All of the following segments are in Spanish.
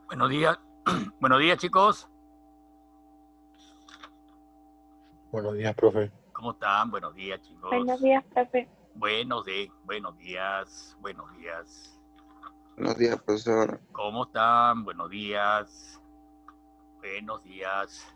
Buenos días. Buenos días, chicos. Buenos días, profe. ¿Cómo están? Buenos días, chicos. Buenos días, profe. Buenos días. Buenos días. Buenos días, profesor. ¿Cómo están? Buenos días. Buenos días.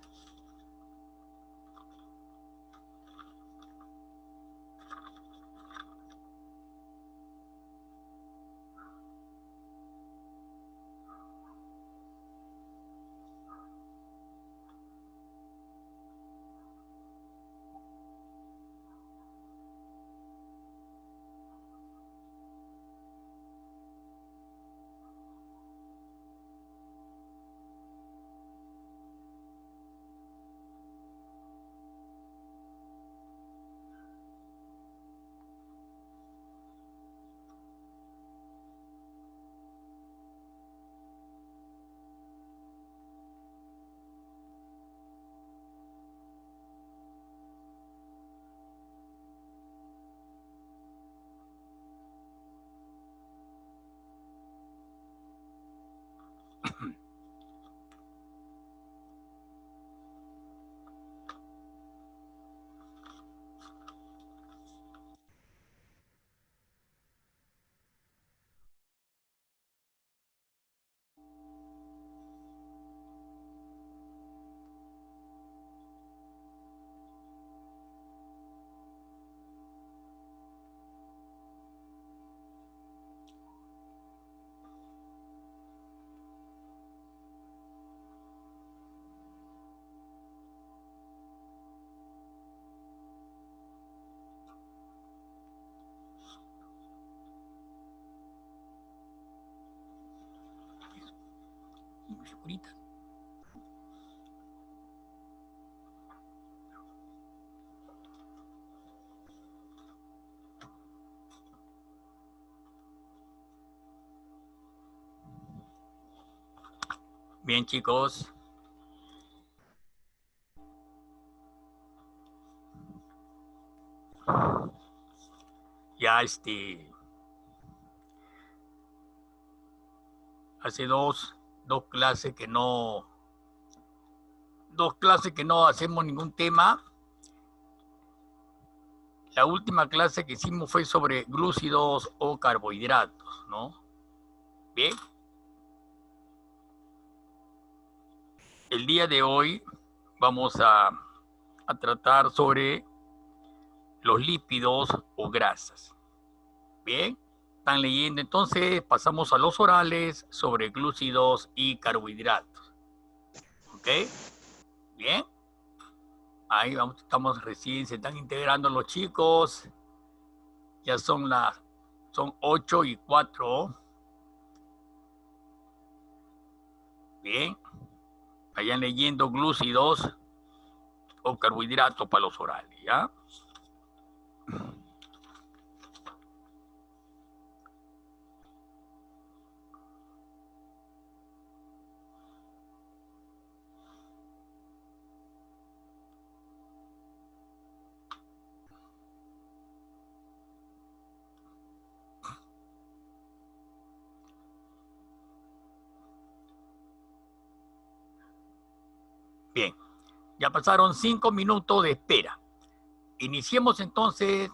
Ahorita. Bien, chicos. Ya hace dos clases que no hacemos ningún tema. La última clase que hicimos fue sobre glúcidos o carbohidratos, ¿no? Bien. El día de hoy vamos a tratar sobre los lípidos o grasas. Bien. Están leyendo, entonces pasamos a los orales sobre glúcidos y carbohidratos. ¿Ok? Bien. Ahí vamos, estamos recién, se están integrando los chicos. Ya son 8:04. Bien. Vayan leyendo glúcidos o carbohidratos para los orales, ¿ya? Bien. Ya pasaron 5 minutos de espera. Iniciemos entonces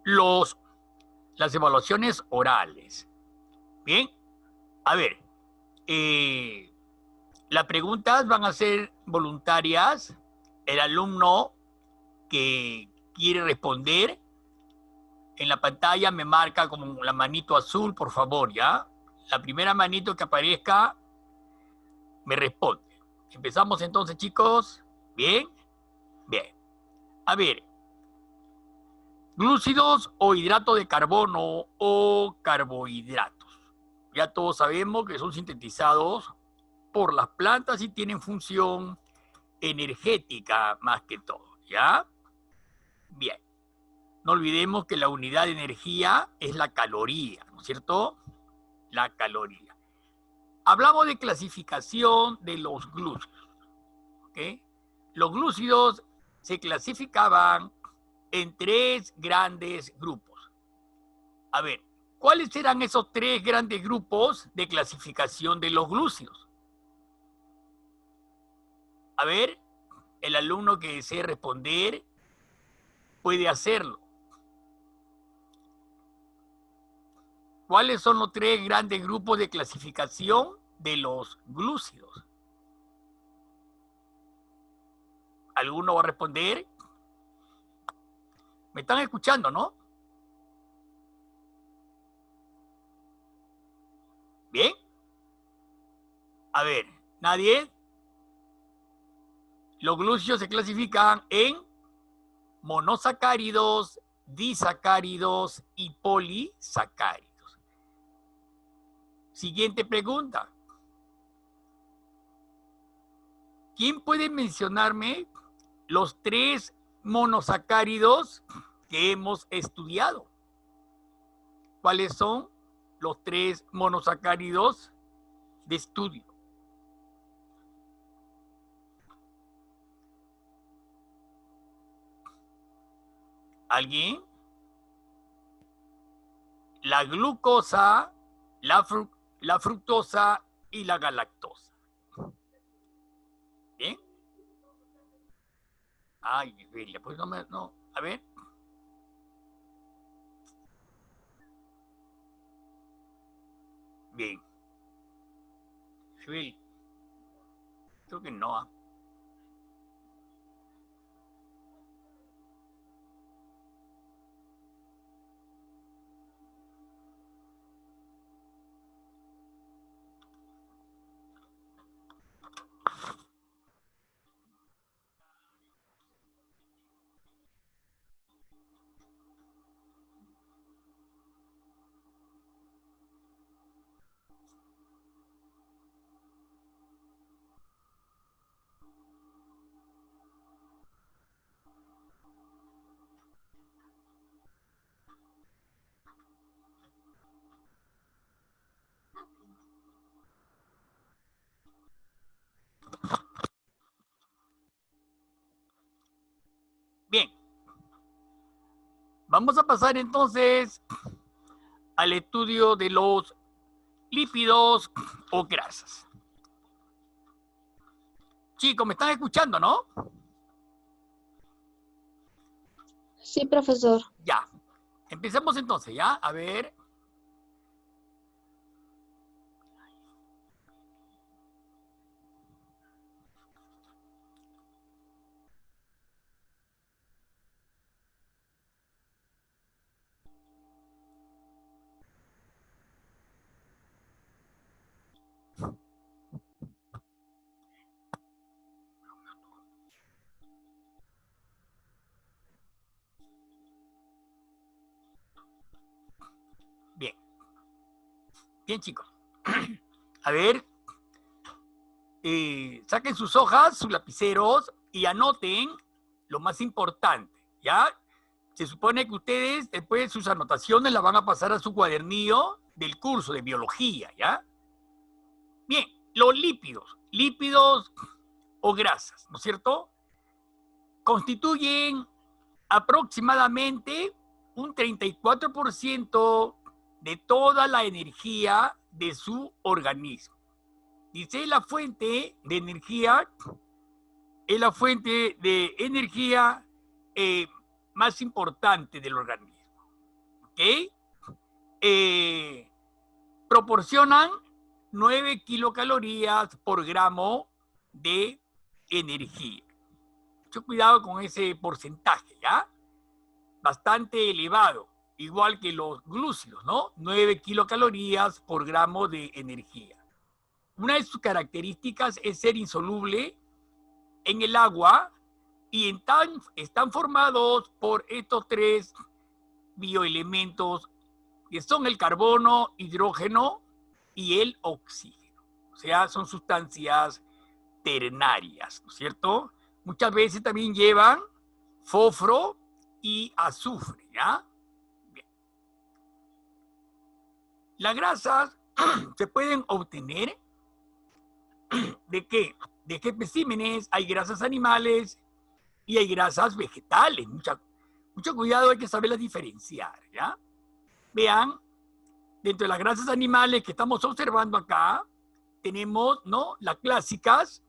las evaluaciones orales. Bien. A ver, Las preguntas van a ser voluntarias. El alumno que quiere responder en la pantalla me marca como la manito azul, por favor, ¿ya? La primera manito que aparezca me responde. Empezamos entonces, chicos. ¿Bien? Bien. A ver. Glúcidos o hidrato de carbono o carbohidratos. Ya todos sabemos que son sintetizados por las plantas y tienen función energética más que todo, ¿ya? Bien. No olvidemos que la unidad de energía es la caloría, ¿no es cierto? La caloría. Hablamos de clasificación de los glúcidos, ¿ok? Los glúcidos se clasificaban en 3 grandes grupos. A ver, ¿cuáles eran esos 3 grandes grupos de clasificación de los glúcidos? A ver, el alumno que desee responder puede hacerlo. ¿Cuáles son los 3 grandes grupos de clasificación de los glúcidos? ¿Alguno va a responder? ¿Me están escuchando, no? ¿Bien? A ver, ¿nadie? Los glúcidos se clasifican en monosacáridos, disacáridos y polisacáridos. Siguiente pregunta. ¿Quién puede mencionarme los 3 monosacáridos que hemos estudiado? ¿Cuáles son los 3 monosacáridos de estudio? ¿Alguien? La glucosa, la fructosa y la galactosa. ¿Bien? Ay, Bella, pues no, a ver. Bien. Fidel, creo que no. Bien. Vamos a pasar entonces al estudio de los lípidos o grasas. Chicos, ¿me están escuchando, no? Sí, profesor. Ya. Empecemos entonces, ¿ya? A ver. Bien. Bien, chicos. A ver. Saquen sus hojas, sus lapiceros y anoten lo más importante, ¿ya? Se supone que ustedes después sus anotaciones las van a pasar a su cuadernillo del curso de biología, ¿ya? Bien, los lípidos o grasas, ¿no es cierto? Constituyen aproximadamente un 34% de toda la energía de su organismo. Dice la fuente de energía, es la fuente de energía más importante del organismo. ¿Ok? Proporcionan 9 kilocalorías por gramo de energía. Mucho cuidado con ese porcentaje, ¿ya? Bastante elevado, igual que los glúcidos, ¿no? 9 kilocalorías por gramo de energía. Una de sus características es ser insoluble en el agua y están formados por estos tres bioelementos que son el carbono, hidrógeno y el oxígeno. O sea, son sustancias ternarias, ¿no es cierto? Muchas veces también llevan fósforo y azufre, ¿ya? Bien. Las grasas se pueden obtener ¿de qué? ¿De qué especímenes? Hay grasas animales y hay grasas vegetales. Mucho cuidado, hay que saberlas diferenciar, ¿ya? Vean, dentro de las grasas animales que estamos observando acá, tenemos, ¿no?, las clásicas: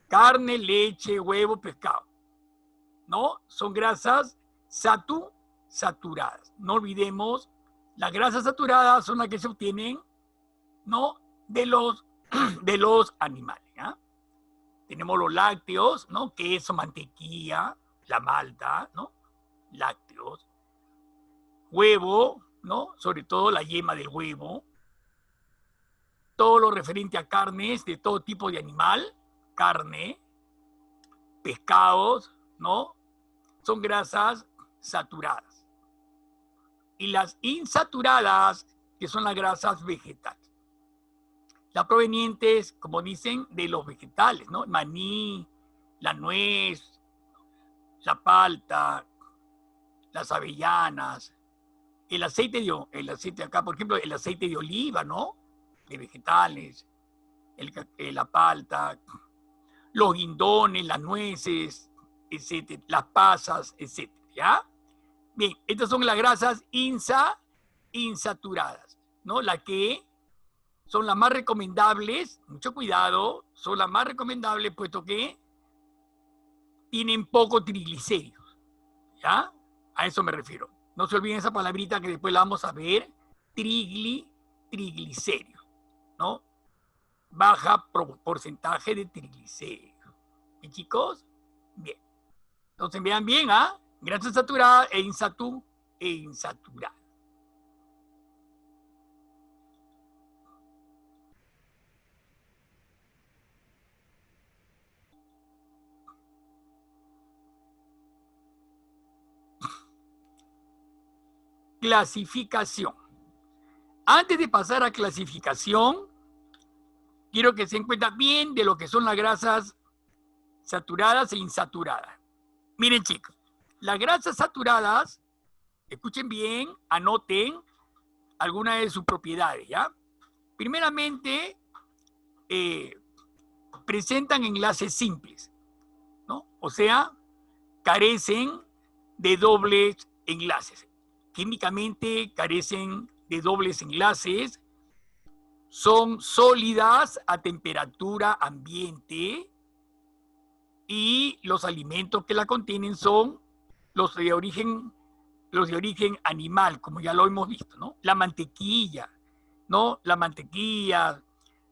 carne, leche, huevo, pescado, ¿no? Son grasas saturadas. No olvidemos, las grasas saturadas son las que se obtienen, ¿no?, de los animales, ¿ya? Tenemos los lácteos, ¿no?, queso, mantequilla, la malta, ¿no?, lácteos, huevo, ¿no?, sobre todo la yema del huevo, todo lo referente a carnes de todo tipo de animal, carne, pescados, ¿no?, son grasas saturadas. Y las insaturadas, que son las grasas vegetales. Las provenientes, como dicen, de los vegetales, ¿no? El maní, la nuez, la palta, las avellanas, el aceite acá, por ejemplo, el aceite de oliva, ¿no?, de vegetales, la palta, los guindones, las nueces, etcétera, las pasas, etcétera, ¿ya? Bien, estas son las grasas insaturadas, ¿no? Las que son las más recomendables, mucho cuidado, son las más recomendables puesto que tienen poco triglicéridos, ¿ya? A eso me refiero. No se olviden esa palabrita que después la vamos a ver, triglicéridos, ¿no? Baja porcentaje de triglicéridos. ¿Bien, chicos? Bien. Entonces vean bien, ¿ah? Grasas saturadas e insaturadas. Clasificación. Antes de pasar a clasificación, quiero que se den cuenta bien de lo que son las grasas saturadas e insaturadas. Miren, chicos, las grasas saturadas, escuchen bien, anoten algunas de sus propiedades, ¿ya? Primeramente, presentan enlaces simples, ¿no? O sea, carecen de dobles enlaces. Químicamente carecen de dobles enlaces, son sólidas a temperatura ambiente y los alimentos que la contienen son los de origen animal, como ya lo hemos visto, ¿no? La mantequilla, ¿no? La mantequilla,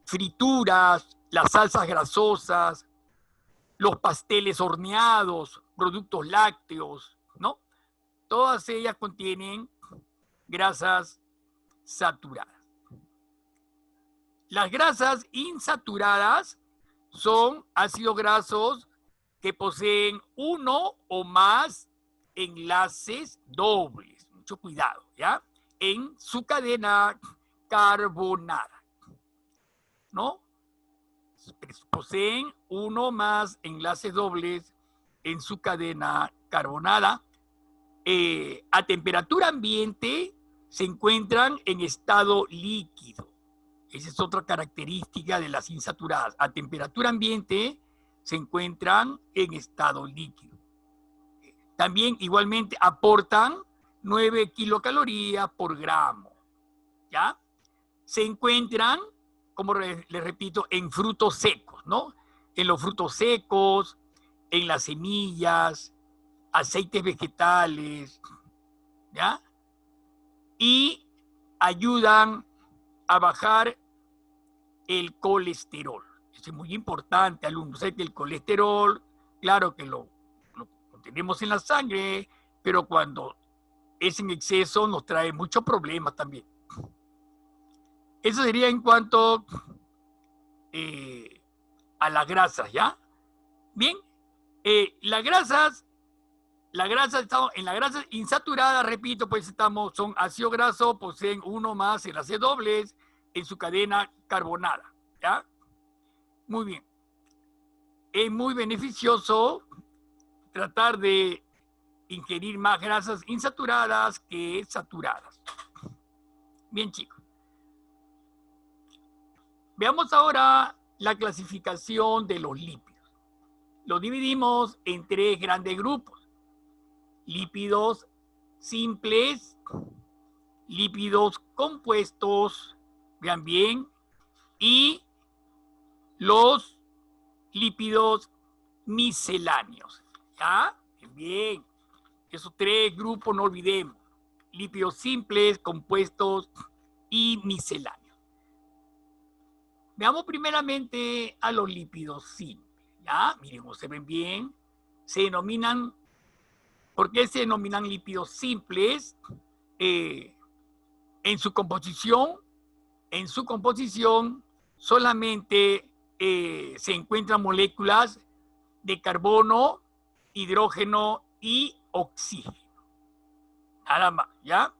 frituras, las salsas grasosas, los pasteles horneados, productos lácteos, ¿no? Todas ellas contienen grasas saturadas. Las grasas insaturadas son ácidos grasos que poseen uno o más enlaces dobles, mucho cuidado, ¿ya?, en su cadena carbonada, ¿no? Poseen uno o más enlaces dobles en su cadena carbonada. A temperatura ambiente se encuentran en estado líquido. Esa es otra característica de las insaturadas. A temperatura ambiente se encuentran en estado líquido. También igualmente aportan 9 kilocalorías por gramo, ¿ya? Se encuentran, como les repito, en frutos secos, ¿no? En los frutos secos, en las semillas, aceites vegetales, ¿ya? Y ayudan a bajar el colesterol. Eso es muy importante, alumnos. Sé que el colesterol, claro que lo tenemos en la sangre, pero cuando es en exceso nos trae muchos problemas también. Eso sería en cuanto a las grasas, ¿ya? Bien, las grasas, en las grasas insaturadas, repito, pues son ácido graso, poseen uno más enlaces dobles en su cadena carbonada, ¿ya? Muy bien. Es muy beneficioso tratar de ingerir más grasas insaturadas que saturadas. Bien, chicos. Veamos ahora la clasificación de los lípidos. Lo dividimos en 3 grandes grupos. Lípidos simples, lípidos compuestos, vean bien, y los lípidos misceláneos. ¿Ya? Bien. Esos 3 grupos no olvidemos. Lípidos simples, compuestos y misceláneos. Veamos primeramente a los lípidos simples. ¿Ya? Miren cómo se ven bien. Se denominan, ¿por qué se denominan lípidos simples? En su composición solamente se encuentran moléculas de carbono, hidrógeno y oxígeno. Nada más, ¿ya?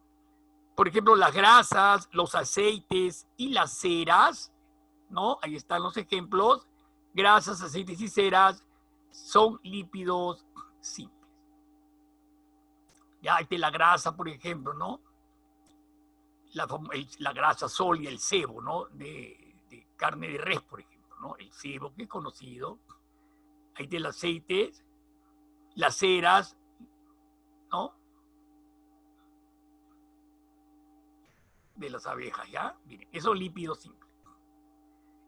Por ejemplo, las grasas, los aceites y las ceras, ¿no? Ahí están los ejemplos. Grasas, aceites y ceras son lípidos simples. Ya, hay la grasa, por ejemplo, ¿no? La grasa sólida, el sebo, ¿no? De carne de res, por ejemplo, ¿no? El sebo, que es conocido. Ahí el aceite, las ceras, ¿no? De las abejas, ¿ya? Miren, esos lípidos simples.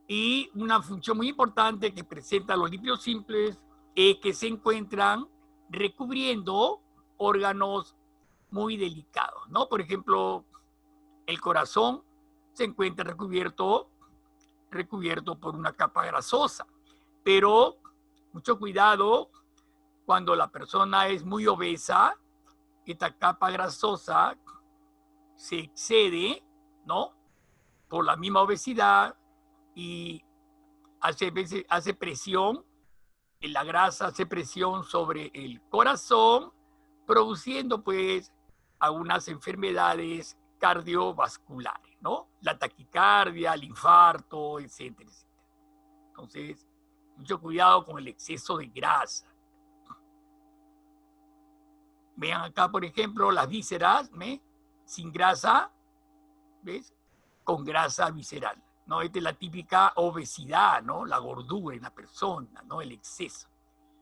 Y una función muy importante que presentan los lípidos simples es que se encuentran recubriendo órganos muy delicados, ¿no? Por ejemplo, el corazón se encuentra recubierto por una capa grasosa. Pero mucho cuidado cuando la persona es muy obesa, esta capa grasosa se excede, ¿no? Por la misma obesidad y hace presión, la grasa hace presión sobre el corazón, produciendo pues algunas enfermedades cardiovasculares, ¿no? La taquicardia, el infarto, etcétera, etcétera. Entonces, mucho cuidado con el exceso de grasa. Vean acá, por ejemplo, las vísceras, ¿ves? Sin grasa, ¿ves? Con grasa visceral, ¿no? Esta es la típica obesidad, ¿no? La gordura en la persona, ¿no? El exceso.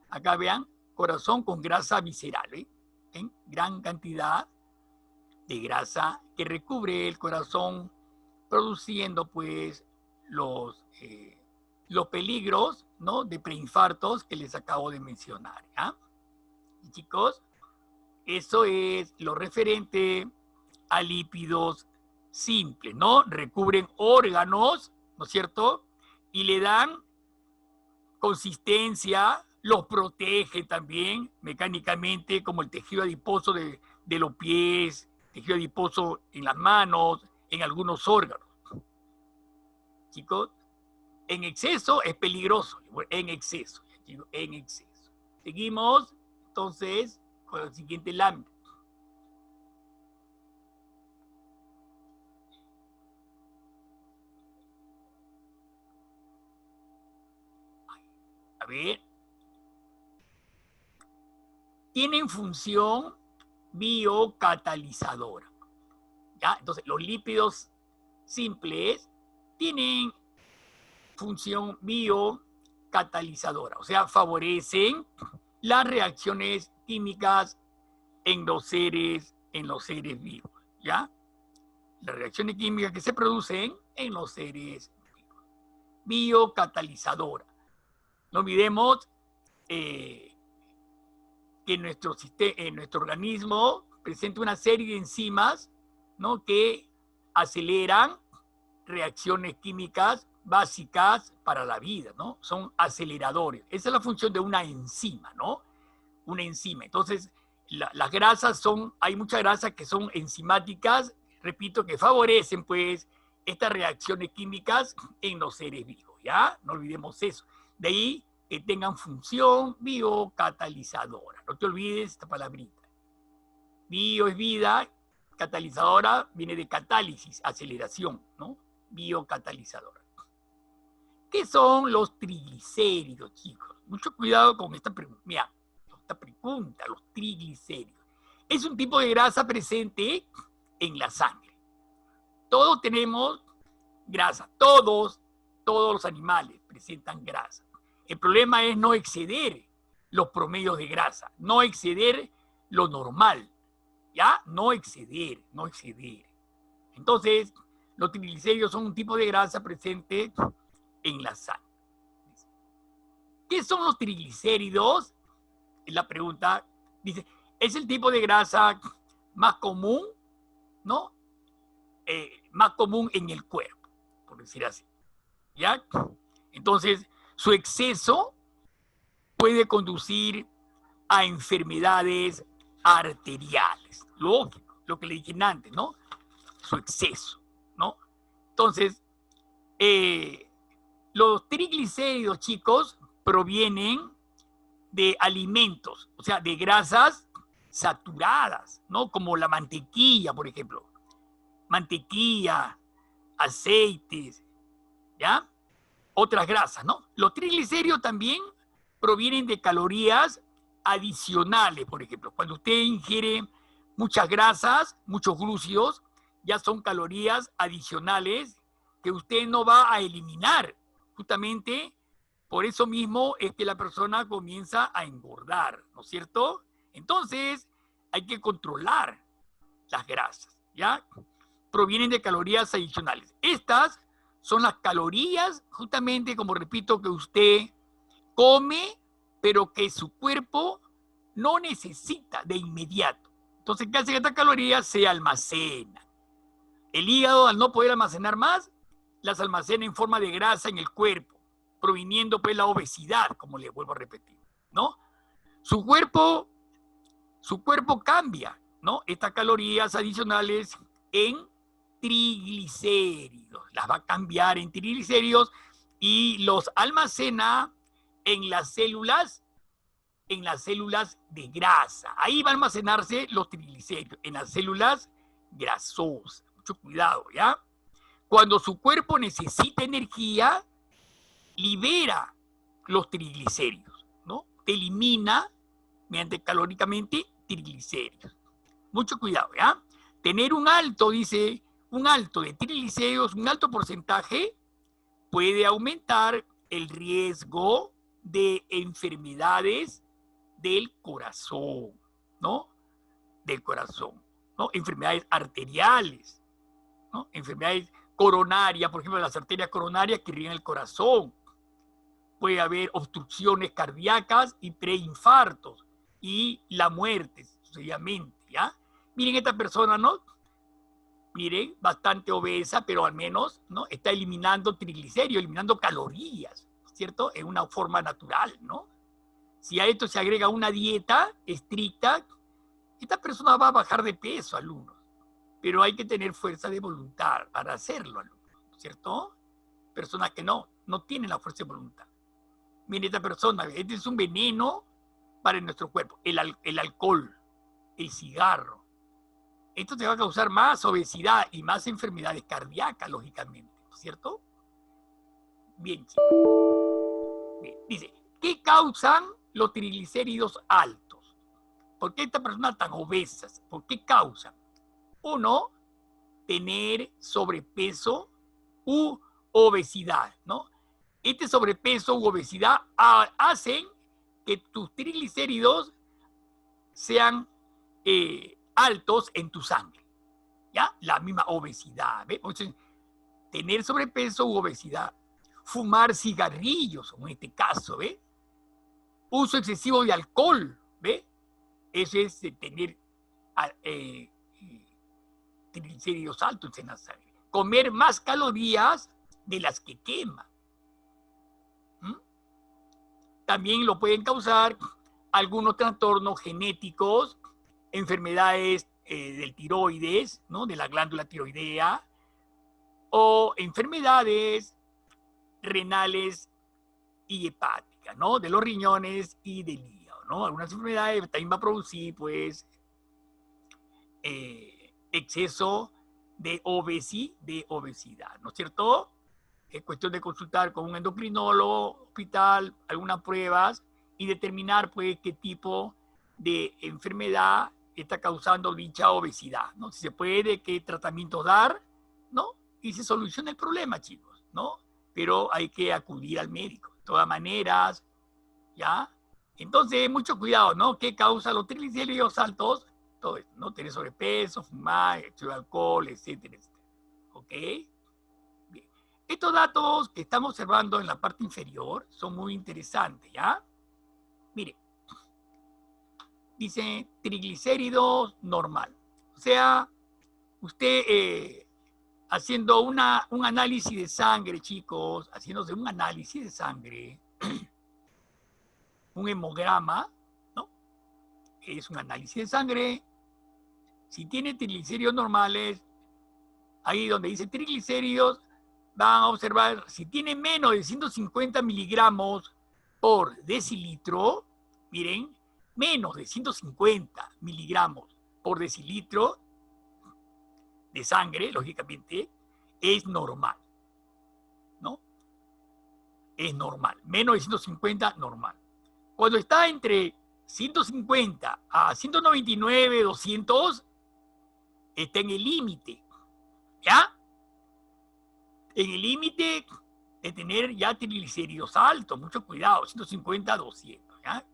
Acá vean, corazón con grasa visceral, ¿ven? En gran cantidad de grasa que recubre el corazón, produciendo pues los peligros, ¿no? De preinfartos que les acabo de mencionar, ¿ya? Y chicos, eso es lo referente a lípidos simples, ¿no? Recubren órganos, ¿no es cierto? Y le dan consistencia, los protege también mecánicamente, como el tejido adiposo de los pies, tejido adiposo en las manos, en algunos órganos. Chicos, en exceso es peligroso, en exceso, en exceso. Seguimos, entonces, con el siguiente lámina. A ver. Tienen función biocatalizadora. ¿Ya? Entonces, los lípidos simples tienen función biocatalizadora, o sea, favorecen las reacciones químicas en los seres vivos, ¿ya? Las reacciones químicas que se producen en los seres vivos. Biocatalizadora. No olvidemos que nuestro organismo presenta una serie de enzimas, ¿no? Que aceleran reacciones químicas básicas para la vida, ¿no? Son aceleradores. Esa es la función de una enzima, ¿no? Una enzima. Entonces, las grasas hay muchas grasas que son enzimáticas, repito, que favorecen, pues, estas reacciones químicas en los seres vivos, ¿ya? No olvidemos eso. De ahí que tengan función biocatalizadora. No te olvides esta palabrita. Bio es vida, catalizadora viene de catálisis, aceleración, ¿no? Biocatalizadora. ¿Qué son los triglicéridos, chicos? Mucho cuidado con esta pregunta. Mira, esta pregunta, los triglicéridos. Es un tipo de grasa presente en la sangre. Todos tenemos grasa, todos los animales presentan grasa. El problema es no exceder los promedios de grasa, no exceder lo normal, ¿ya? No exceder. Entonces, los triglicéridos son un tipo de grasa presente en la sangre. ¿Qué son los triglicéridos? Es la pregunta. Dice, es el tipo de grasa más común, ¿no? Más común en el cuerpo, por decir así. ¿Ya? Entonces, su exceso puede conducir a enfermedades arteriales. Lógico, lo que le dije antes, ¿no? Su exceso, ¿no? Entonces, los triglicéridos, chicos, provienen de alimentos, o sea, de grasas saturadas, ¿no? Como la mantequilla, por ejemplo. Mantequilla, aceites, ¿ya? Otras grasas, ¿no? Los triglicéridos también provienen de calorías adicionales, por ejemplo. Cuando usted ingiere muchas grasas, muchos glúcidos, ya son calorías adicionales que usted no va a eliminar. Justamente por eso mismo es que la persona comienza a engordar, ¿no es cierto? Entonces, hay que controlar las grasas, ¿ya? Provienen de calorías adicionales. Estas son las calorías, justamente, como repito, que usted come, pero que su cuerpo no necesita de inmediato. Entonces, ¿qué hace que estas calorías se almacenan? El hígado, al no poder almacenar más, las almacena en forma de grasa en el cuerpo, proviniendo pues la obesidad, como les vuelvo a repetir, ¿no? Su cuerpo cambia, ¿no? Estas calorías adicionales en triglicéridos, las va a cambiar en triglicéridos y los almacena en las células de grasa. Ahí va a almacenarse los triglicéridos, en las células grasosas. Mucho cuidado, ¿ya? Cuando su cuerpo necesita energía, libera los triglicéridos, ¿no? Elimina, mediante calóricamente, triglicéridos. Mucho cuidado, ¿ya? Tener un alto de triglicéridos, un alto porcentaje, puede aumentar el riesgo de enfermedades del corazón, ¿no? Del corazón, ¿no? Enfermedades arteriales, ¿no? Enfermedades coronarias, por ejemplo, las arterias coronarias que irrigan el corazón. Puede haber obstrucciones cardíacas y preinfartos y la muerte, sucesivamente, ¿ya? Miren esta persona, ¿no? Miren, bastante obesa, pero al menos, ¿no? Está eliminando triglicéridos, eliminando calorías, ¿cierto? En una forma natural, ¿no? Si a esto se agrega una dieta estricta, esta persona va a bajar de peso, alumnos. Pero hay que tener fuerza de voluntad para hacerlo, alumnos, ¿cierto? Personas que no tienen la fuerza de voluntad. Miren esta persona, este es un veneno para nuestro cuerpo. El alcohol, el cigarro. Esto te va a causar más obesidad y más enfermedades cardíacas, lógicamente, ¿cierto? Bien, chicos. Bien, dice, ¿qué causan los triglicéridos altos? ¿Por qué estas personas tan obesas? ¿Por qué causan? Uno, tener sobrepeso u obesidad, ¿no? Este sobrepeso u obesidad hacen que tus triglicéridos sean altos en tu sangre, ¿ya? La misma obesidad, ¿ve? Entonces, tener sobrepeso u obesidad, fumar cigarrillos, como en este caso, ¿ve? Uso excesivo de alcohol, ¿ve? Eso es tener triglicéridos altos en la sangre. Comer más calorías de las que quema. También lo pueden causar algunos trastornos genéticos, enfermedades del tiroides, ¿no? De la glándula tiroidea, o enfermedades renales y hepáticas, ¿no? De los riñones y del hígado, ¿no? Algunas enfermedades también va a producir, pues, exceso de obesidad, ¿no es cierto? Es cuestión de consultar con un endocrinólogo, hospital, algunas pruebas y determinar, pues, qué tipo de enfermedad está causando dicha obesidad, ¿no? Si se puede, qué tratamientos dar, ¿no? Y se soluciona el problema, chicos, ¿no? Pero hay que acudir al médico. De todas maneras, ¿ya? Entonces, mucho cuidado, ¿no? ¿Qué causa los triglicéridos altos? Todo esto, ¿no? Tener sobrepeso, fumar, exceso de alcohol, etcétera, etcétera. ¿Ok? Bien. Estos datos que estamos observando en la parte inferior son muy interesantes, ¿ya? Mire, dice triglicéridos normal. O sea, usted haciendo un análisis de sangre, chicos, haciéndose un análisis de sangre, un hemograma, ¿no? Es un análisis de sangre. Si tiene triglicéridos normales, ahí donde dice triglicéridos, van a observar, si tiene menos de 150 miligramos por decilitro, miren, menos de 150 miligramos por decilitro de sangre, lógicamente, es normal, ¿no? Es normal, menos de 150, normal. Cuando está entre 150 a 199, 200, está en el límite, ¿ya? En el límite de tener ya triglicéridos altos, mucho cuidado, 150 a 200, ¿ya?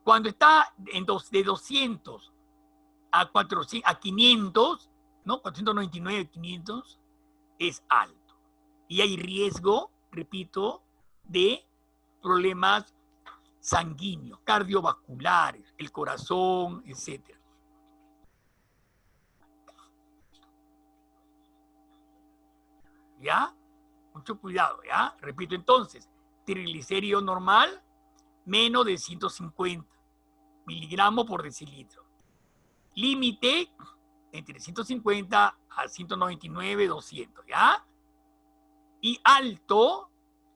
Cuando está de 200 a 500, ¿no? 499, 500, es alto. Y hay riesgo, repito, de problemas sanguíneos, cardiovasculares, el corazón, etc. ¿Ya? Mucho cuidado, ¿ya? Repito entonces, triglicérido normal, menos de 150 miligramos por decilitro. Límite entre 150 a 199, 200, ¿ya? Y alto,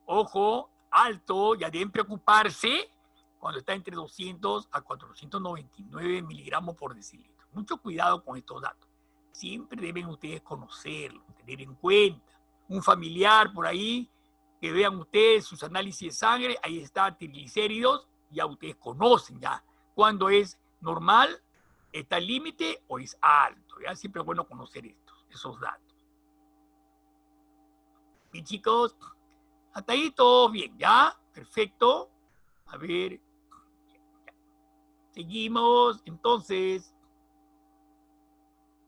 ojo, alto, ya deben preocuparse cuando está entre 200 a 499 miligramos por decilitro. Mucho cuidado con estos datos. Siempre deben ustedes conocerlos, tener en cuenta. Un familiar por ahí, que vean ustedes sus análisis de sangre, ahí está triglicéridos, ya ustedes conocen ya cuándo es normal, está al límite o es alto, ¿ya? Siempre es bueno conocer esos datos. Bien, chicos, hasta ahí todo bien, ¿ya? Perfecto. A ver, seguimos, entonces,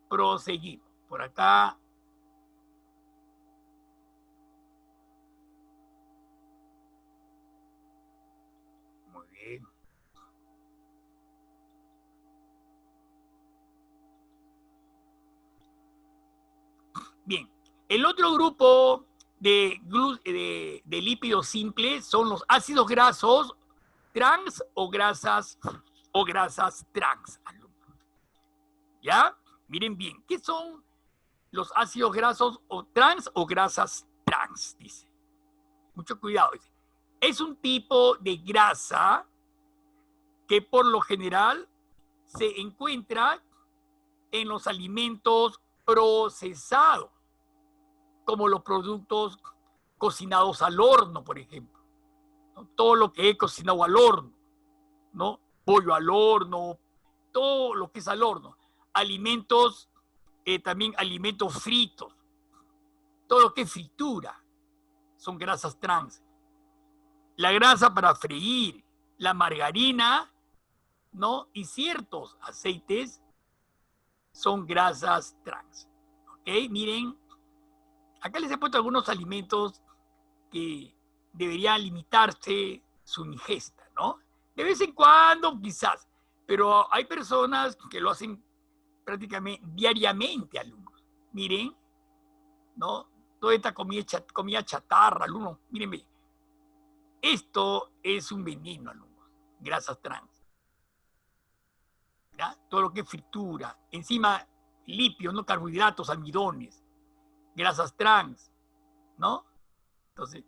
proseguimos. Por acá. Muy bien. Bien, el otro grupo de lípidos simples son los ácidos grasos trans o grasas trans. ¿Ya? Miren bien, ¿qué son los ácidos grasos o grasas trans? Dice. Mucho cuidado. Dice. Es un tipo de grasa que por lo general se encuentra en los alimentos procesados, como los productos cocinados al horno, por ejemplo, ¿no? Todo lo que he cocinado al horno, ¿no? Pollo al horno, todo lo que es al horno. Alimentos, también alimentos fritos, todo lo que es fritura, son grasas trans. La grasa para freír, la margarina, ¿no? Y ciertos aceites son grasas trans. ¿Ok? Miren, acá les he puesto algunos alimentos que deberían limitarse su ingesta, ¿no? De vez en cuando, quizás, pero hay personas que lo hacen prácticamente diariamente, alumnos. Miren, ¿no? toda esta comida chatarra, alumnos, mírenme, esto es un veneno, alumnos, grasas trans. ¿Ya? Todo lo que es fritura, encima lípidos, no carbohidratos, almidones, grasas trans, ¿no? Entonces,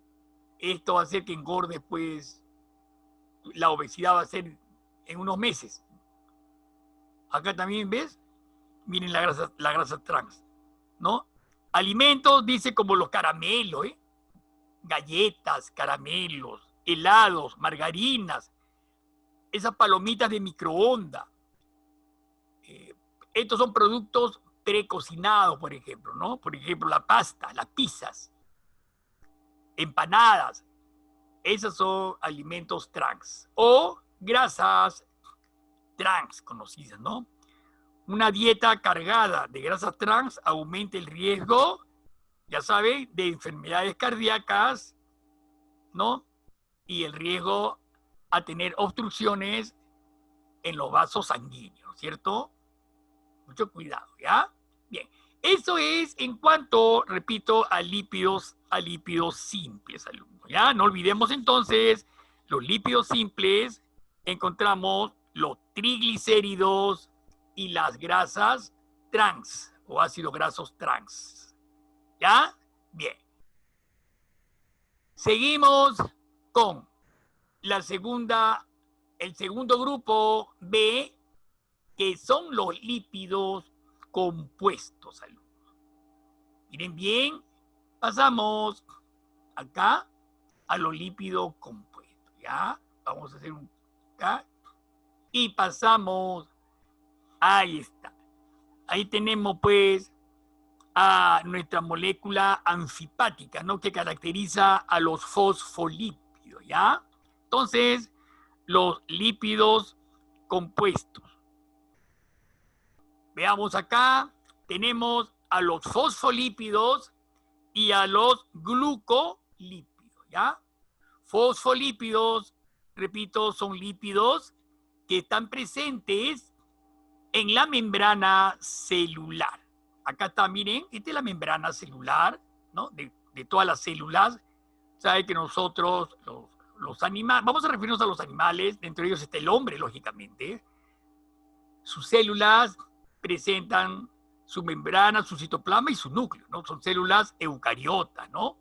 esto va a hacer que engorde, pues, la obesidad va a ser en unos meses. Acá también, ¿ves? Miren la grasa trans, ¿no? Alimentos, dice, como los caramelos, ¿eh? Galletas, caramelos, helados, margarinas, esas palomitas de microondas. Estos son productos precocinados, por ejemplo, ¿no? Por ejemplo, la pasta, las pizzas, empanadas. Esos son alimentos trans o grasas trans conocidas, ¿no? Una dieta cargada de grasas trans aumenta el riesgo, ya saben, de enfermedades cardíacas, ¿no? Y el riesgo a tener obstrucciones en los vasos sanguíneos, ¿cierto? Mucho cuidado, ¿ya? Bien, eso es en cuanto, repito, a lípidos simples, alumnos, ¿ya? No olvidemos entonces, los lípidos simples, encontramos los triglicéridos y las grasas trans, o ácidos grasos trans, ¿ya? Bien. Seguimos con el segundo grupo B, que son los lípidos compuestos, alumnos. Miren bien, pasamos acá a los lípidos compuestos, ¿ya? Vamos a hacer un acá y pasamos, ahí está. Ahí tenemos pues a nuestra molécula anfipática, ¿no? Que caracteriza a los fosfolípidos, ¿ya? Entonces, los lípidos compuestos. Veamos acá, tenemos a los fosfolípidos y a los glucolípidos, ¿ya? Fosfolípidos, repito, son lípidos que están presentes en la membrana celular. Acá está, miren, esta es la membrana celular, ¿no? De todas las células. Sabe que nosotros, los animales, vamos a referirnos a los animales, dentro de ellos está el hombre, lógicamente. Sus células presentan su membrana, su citoplasma y su núcleo, ¿no? Son células eucariotas, ¿no?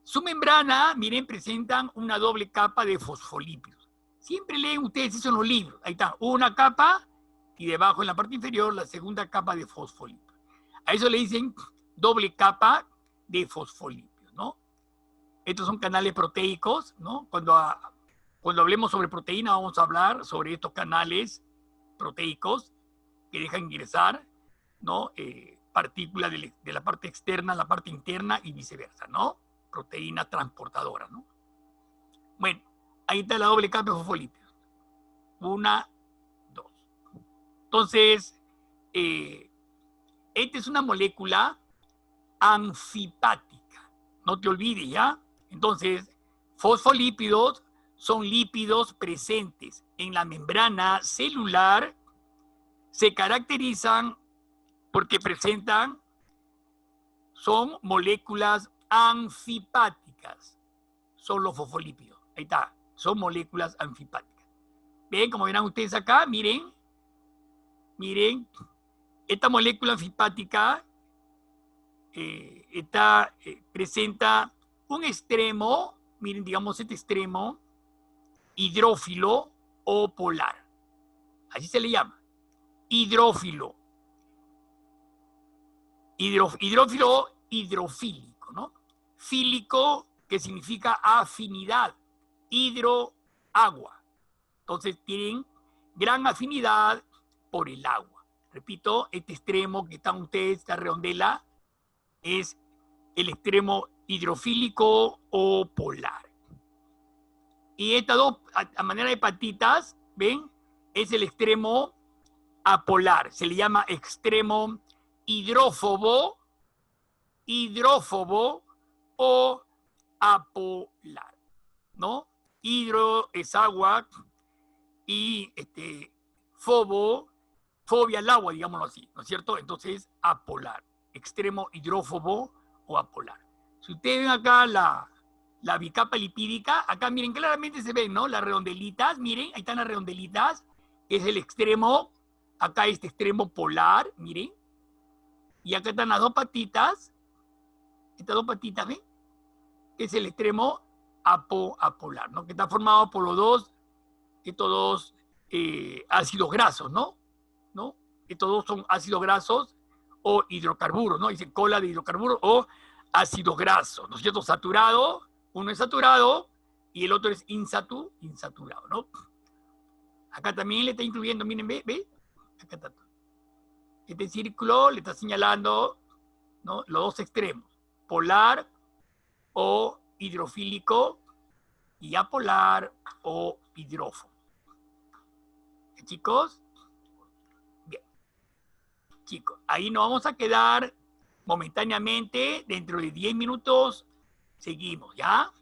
Su membrana, miren, presentan una doble capa de fosfolípidos. Siempre leen ustedes eso en los libros. Ahí está, una capa y debajo en la parte inferior la segunda capa de fosfolípidos. A eso le dicen doble capa de fosfolípidos, ¿no? Estos son canales proteicos, ¿no? Cuando hablemos sobre proteína vamos a hablar sobre estos canales proteicos que dejan ingresar, ¿no? Partículas de la parte externa a la parte interna y viceversa, ¿no? Proteína transportadora, ¿no? Bueno, ahí está la doble capa de fosfolípidos. Una, dos. Entonces, esta es una molécula anfipática. No te olvides, ¿ya? Entonces, fosfolípidos son lípidos presentes en la membrana celular, se caracterizan porque son moléculas anfipáticas. Son los fosfolípidos. Ahí está, son moléculas anfipáticas. ¿Ven? Como verán ustedes acá, miren, esta molécula anfipática presenta un extremo, miren, digamos este extremo, hidrófilo o polar. Así se le llama. Hidrófilo. Hidrófilo hidrofílico, ¿no? Fílico, que significa afinidad. Hidro, agua. Entonces tienen gran afinidad por el agua. Repito, este extremo que están ustedes, esta redondela, es el extremo hidrofílico o polar. Y estas dos, a manera de patitas, ¿ven? Es el extremo apolar. Se le llama extremo hidrófobo o apolar, ¿no? Hidro es agua y fobia al agua, digámoslo así, ¿no es cierto? Entonces, apolar, extremo hidrófobo o apolar. Si ustedes ven acá la bicapa lipídica, acá miren, claramente se ven, ¿no? Las redondelitas, miren, ahí están las redondelitas, es el extremo, acá este extremo polar, miren, y acá están las dos patitas, estas dos patitas, ¿ven? Es el extremo apolar, ¿no? Que está formado por estos dos ácidos grasos, ¿no? Estos dos son ácidos grasos o hidrocarburos, ¿no? Dice cola de hidrocarburos o ácidos grasos, ¿no es cierto? Saturado, uno es saturado y el otro es insaturado, ¿no? Acá también le está incluyendo, miren, ¿ve? Acá está. Este círculo le está señalando, ¿no? Los dos extremos, polar o hidrofílico y apolar o hidrófobo. Chicos, bien. Chicos, ahí nos vamos a quedar momentáneamente, dentro de 10 minutos seguimos, ¿ya?